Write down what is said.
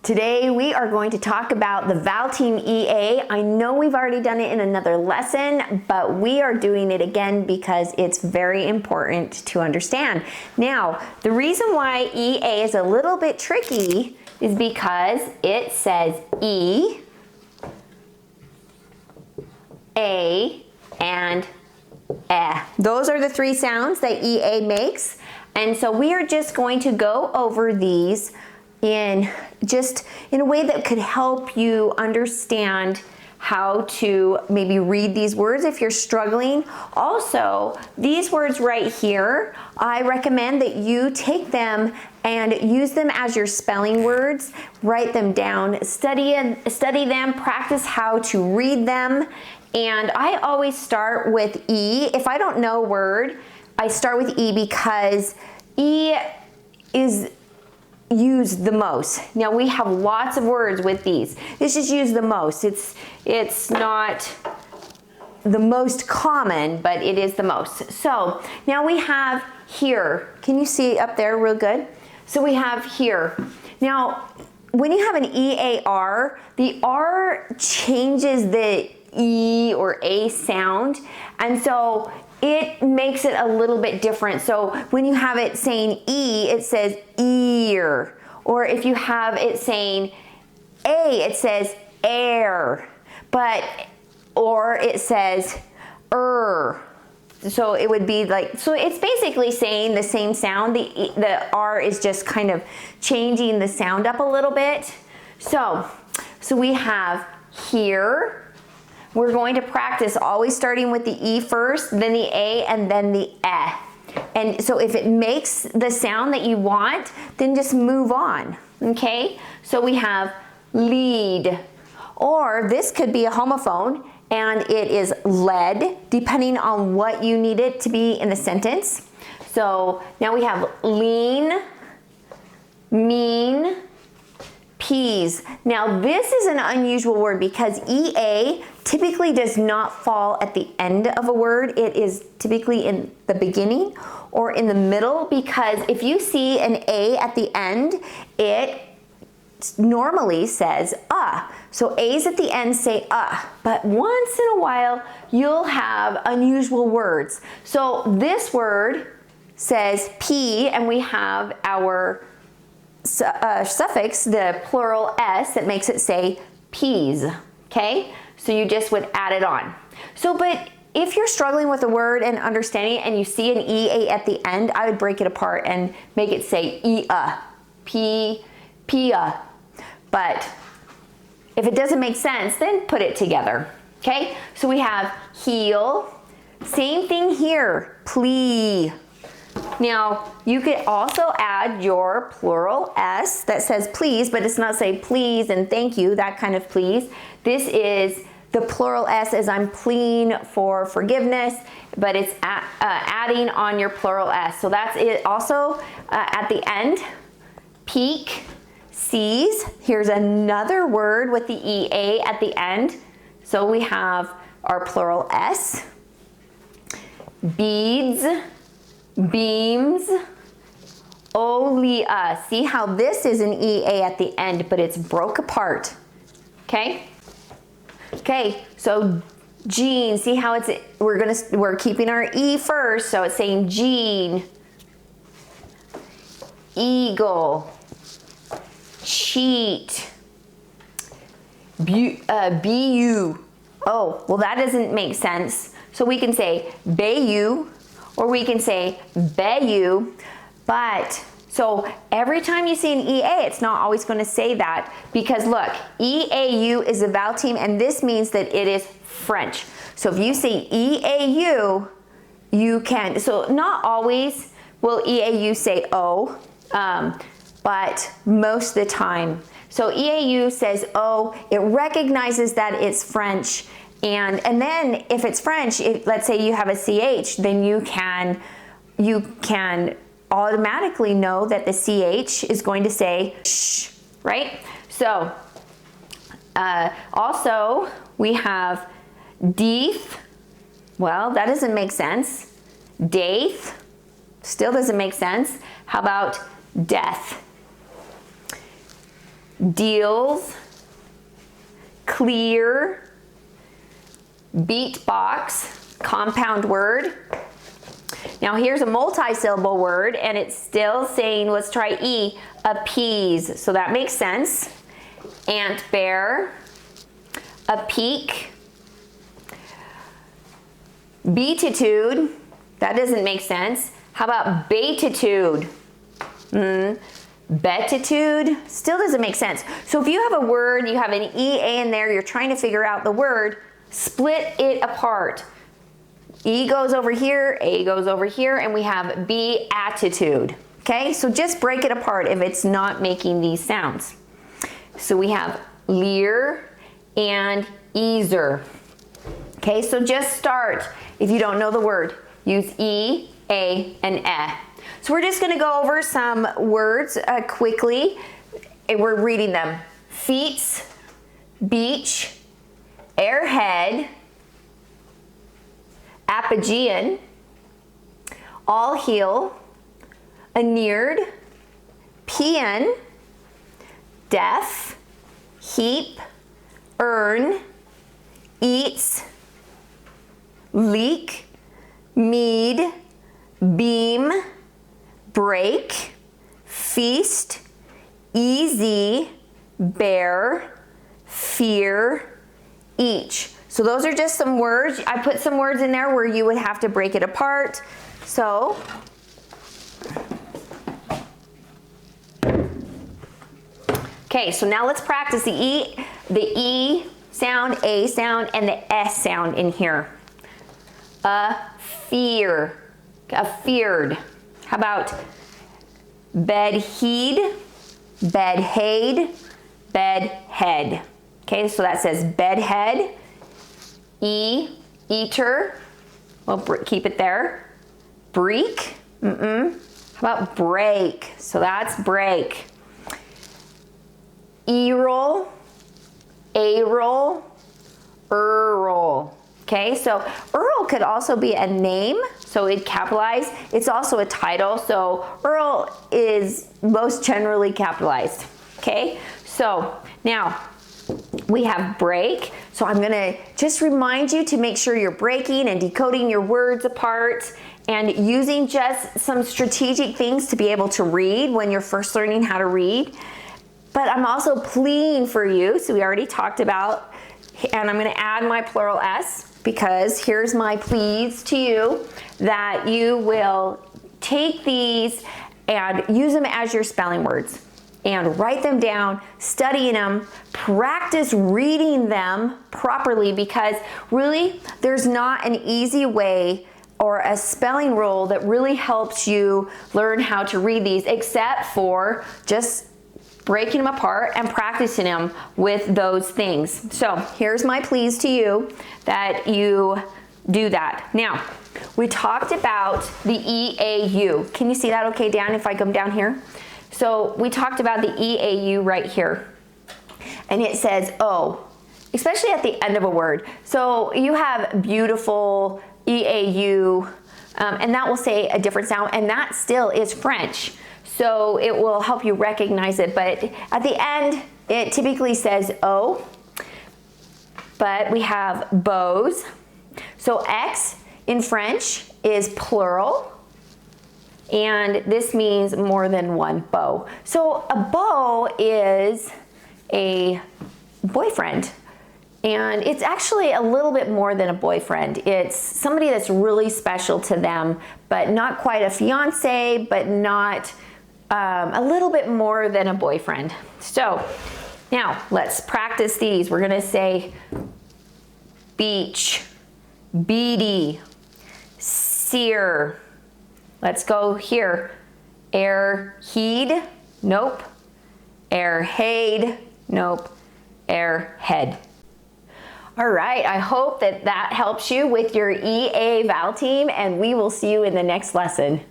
Today we are going to talk about the vowel team EA. I know we've already done it in another lesson, but we are doing it again because it's very important to understand. Now, the reason why EA is a little bit tricky is because it says E, A, and Eh. Those are the three sounds that EA makes. And so we are just going to go over these in a way that could help you understand how to maybe read these words if you're struggling. Also, these words right here, I recommend that you take them and use them as your spelling words, write them down, study them, practice how to read them. And I always start with E. If I don't know a word, I start with E because E is used the most. Now we have lots of words with these. This is used the most. It's not the most common, but it is the most. So now we have here. Can you see up there real good? So we have here. Now, when you have an EAR, the R changes the E or A sound, and so it makes it a little bit different. So when you have it saying E, it says ear. Or if you have it saying A, it says air. Or it says So it would be like, so it's basically saying the same sound. The R is just kind of changing the sound up a little bit. So we have here. We're going to practice always starting with the E first, then the A, and then the Eh. And so if it makes the sound that you want, then just move on, okay? So we have lead, or this could be a homophone, and it is led, depending on what you need it to be in the sentence. So now we have lean, mean, peas. Now this is an unusual word because EA typically does not fall at the end of a word. It is typically in the beginning or in the middle, because if you see an A at the end, it normally says So A's at the end say but once in a while you'll have unusual words. So this word says P, and we have our suffix, the plural S, that makes it say peas, okay? So you just would add it on. So, but if you're struggling with a word and understanding it and you see an EA at the end, I would break it apart and make it say pia. But if it doesn't make sense, then put it together, okay? So we have heel, same thing here, plea. Now, you could also add your plural S that says please, but it's not say please and thank you, that kind of please. This is the plural S as I'm pleading for forgiveness, but it's adding on your plural S. So that's it. Also, at the end, peak, seas. Here's another word with the EA at the end. So we have our plural S, beads, beams, olia. See how this is an EA at the end, but it's broke apart, okay? Okay, so jean, see how it's, we're keeping our E first, so it's saying jean, eagle, cheat, bu. Oh, well that doesn't make sense. So we can say bayu, or we can say bayu, but so every time you see an EA, it's not always going to say that, because look, EAU is a vowel team, and this means that it is French. So if you say EAU, you can, so not always will EAU say O, but most of the time. So EAU says O, it recognizes that it's French, and then if it's French, let's say you have a CH, then you can automatically know that the CH is going to say sh, right? So also we have deeth. Well, that doesn't make sense. Daith still doesn't make sense. How about death? deals, clear, beatbox, compound word. Now here's a multi-syllable word and it's still saying, let's try E, appease. So that makes sense. Ant bear, a peak, beatitude, that doesn't make sense. How about beatitude? Beatitude, still doesn't make sense. So if you have a word, you have an EA in there, you're trying to figure out the word, split it apart. E goes over here, A goes over here, and we have beatitude. Okay, so just break it apart if it's not making these sounds. So we have leer and easer. Okay, so just start. If you don't know the word, use E, A, and E. So we're just gonna go over some words quickly, and we're reading them. Feats, beach, airhead, apogean, all heel, aneared, paean, deaf, heap, earn, eats, leak, mead, beam, break, feast, easy, bear, fear, each. So those are just some words. I put some words in there where you would have to break it apart. So, okay, so now let's practice the E sound, A sound, and the S sound in here. Fear, feared. How about bedhead, bedhead, bedhead. Okay, so that says bedhead. E, eater. Well, keep it there. Break. How about break? So that's break. E-roll, A-roll, Earl. Okay, so Earl could also be a name, so it capitalized. It's also a title, so Earl is most generally capitalized. Okay, so now we have break. So I'm gonna just remind you to make sure you're breaking and decoding your words apart and using just some strategic things to be able to read when you're first learning how to read. But I'm also pleading for you, so we already talked about, and I'm gonna add my plural S, because here's my pleas to you, that you will take these and use them as your spelling words and write them down, studying them, practice reading them properly, because really there's not an easy way or a spelling rule that really helps you learn how to read these, except for just breaking them apart and practicing them with those things. So here's my pleas to you that you do that. Now, we talked about the EAU. Can you see that okay, Dan, if I come down here? So we talked about the EAU right here. And it says O, especially at the end of a word. So you have beautiful, EAU, and that will say a different sound, and that still is French. So it will help you recognize it, but at the end, it typically says O. But we have bows. So X in French is plural, and this means more than one bow. So a beau is a boyfriend, and it's actually a little bit more than a boyfriend. It's somebody that's really special to them, but not quite a fiance, but not a little bit more than a boyfriend. So now let's practice these. We're gonna say beach, beady, sear. Let's go here. Airhead, nope. Airhead, nope. Airhead. All right, I hope that helps you with your EA vowel team, and we will see you in the next lesson.